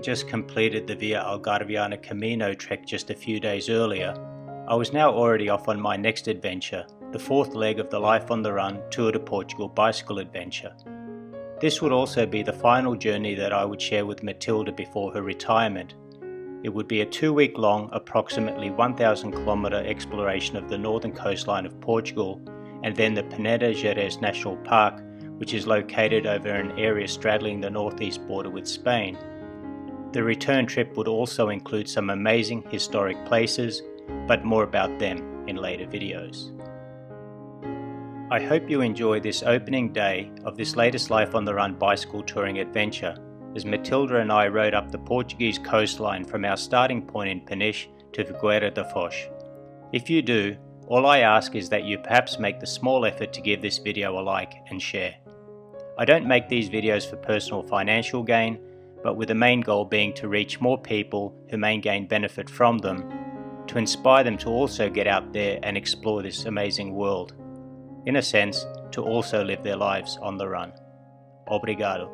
just completed the Via Algarviana camino trek just a few days earlier, I was now already off on my next adventure, the fourth leg of the Life on the Run Tour de Portugal bicycle adventure. This would also be the final journey that I would share with Matilda before her retirement. It would be a 2-week long, approximately 1,000 kilometre exploration of the northern coastline of Portugal and then the Peneda-Geres National Park, which is located over an area straddling the northeast border with Spain. The return trip would also include some amazing historic places, but more about them in later videos. I hope you enjoy this opening day of this latest Life on the Run bicycle touring adventure, as Matilda and I rode up the Portuguese coastline from our starting point in Peniche to Figueira da Foz. If you do, all I ask is that you perhaps make the small effort to give this video a like and share. I don't make these videos for personal financial gain, but with the main goal being to reach more people who may gain benefit from them, to inspire them to also get out there and explore this amazing world. In a sense, to also live their lives on the run. Obrigado.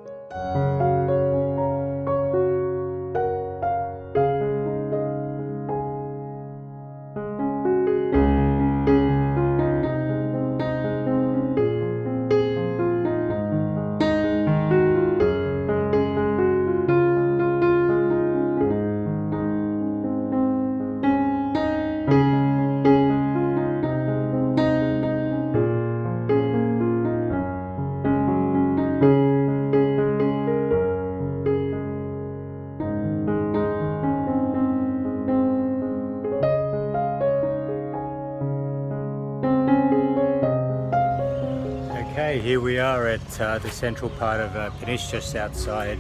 Here we are at the central part of Peniche, just outside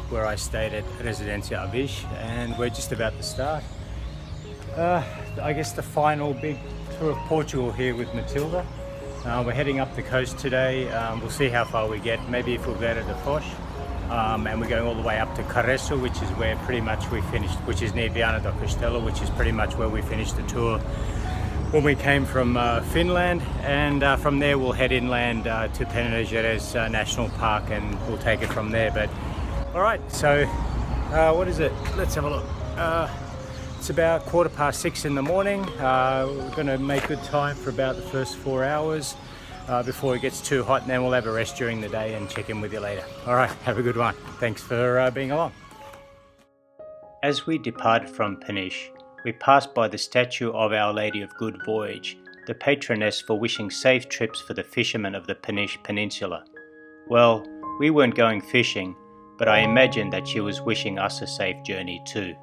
where I stayed at Residencia Avish, and we're just about to start. I guess the final big tour of Portugal here with Matilda. We're heading up the coast today. We'll see how far we get, maybe Figueira da Foz, and we're going all the way up to Careço, which is where pretty much we finished, which is near Viana do Castelo, which is pretty much where we finished the tour when we came from Finland, and from there we'll head inland to Peneda-Geres National Park, and we'll take it from there. But alright, so what is it? Let's have a look. It's about 6:15 in the morning. We're going to make good time for about the first 4 hours before it gets too hot, and then we'll have a rest during the day and check in with you later. Alright, have a good one. Thanks for being along. As we departed from Peniche, we passed by the statue of Our Lady of Good Voyage, the patroness for wishing safe trips for the fishermen of the Peniche Peninsula. Well, we weren't going fishing, but I imagine that she was wishing us a safe journey too.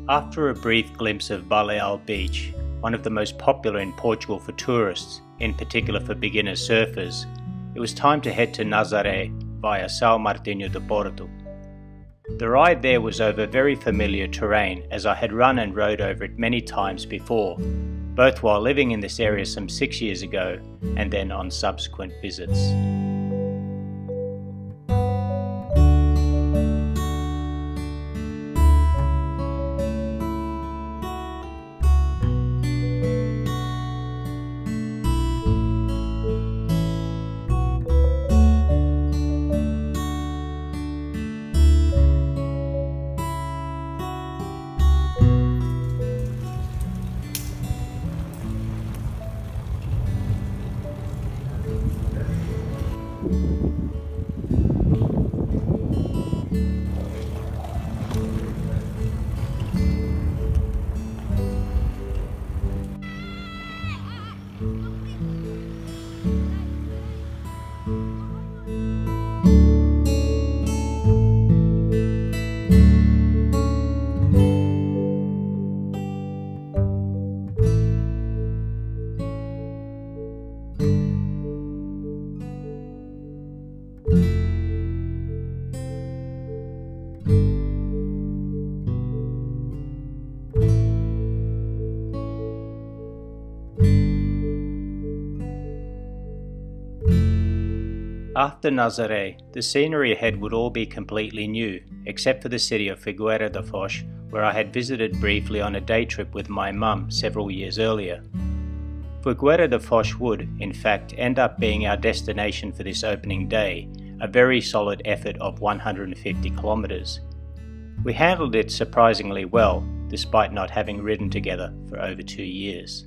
After a brief glimpse of Baleal beach, one of the most popular in Portugal for tourists, in particular for beginner surfers, it was time to head to Nazaré via São Martinho de Porto. The ride there was over very familiar terrain, as I had run and rode over it many times before, both while living in this area some 6 years ago and then on subsequent visits. After Nazaré, the scenery ahead would all be completely new, except for the city of Figueira da Foz, where I had visited briefly on a day trip with my mum several years earlier. Figueira da Foz would, in fact, end up being our destination for this opening day, a very solid effort of 150 kilometres. We handled it surprisingly well, despite not having ridden together for over 2 years.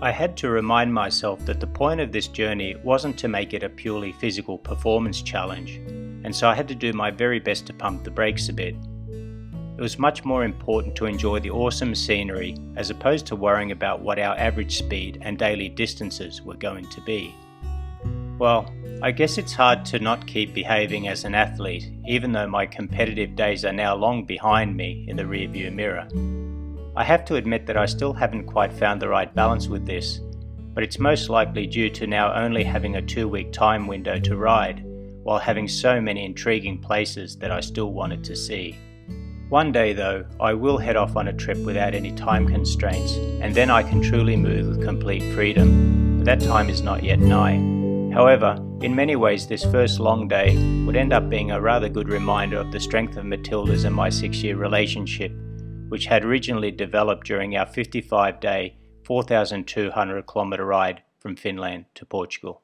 I had to remind myself that the point of this journey wasn't to make it a purely physical performance challenge, and so I had to do my very best to pump the brakes a bit. It was much more important to enjoy the awesome scenery as opposed to worrying about what our average speed and daily distances were going to be. Well, I guess it's hard to not keep behaving as an athlete, even though my competitive days are now long behind me in the rearview mirror. I have to admit that I still haven't quite found the right balance with this, but it's most likely due to now only having a 2-week time window to ride, while having so many intriguing places that I still wanted to see. One day though, I will head off on a trip without any time constraints, and then I can truly move with complete freedom, but that time is not yet nigh. However, in many ways this first long day would end up being a rather good reminder of the strength of Matilda's and my 6-year relationship, which had originally developed during our 55-day, 4,200 kilometre ride from Finland to Portugal.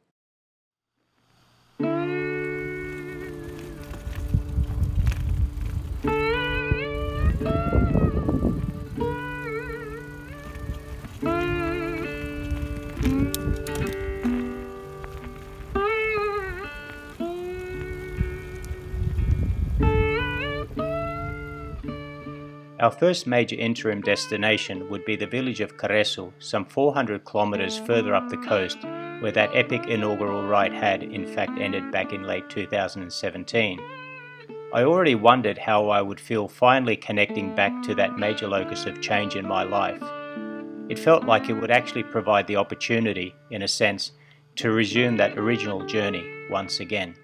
Our first major interim destination would be the village of Careço, some 400 kilometres further up the coast, where that epic inaugural ride had, in fact, ended back in late 2017. I already wondered how I would feel finally connecting back to that major locus of change in my life. It felt like it would actually provide the opportunity, in a sense, to resume that original journey once again.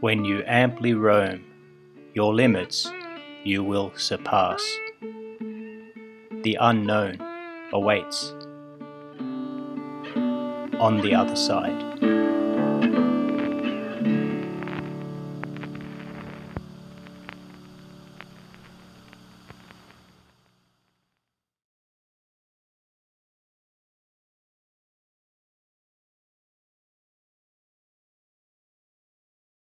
When you amply roam, your limits you will surpass. The unknown awaits on the other side.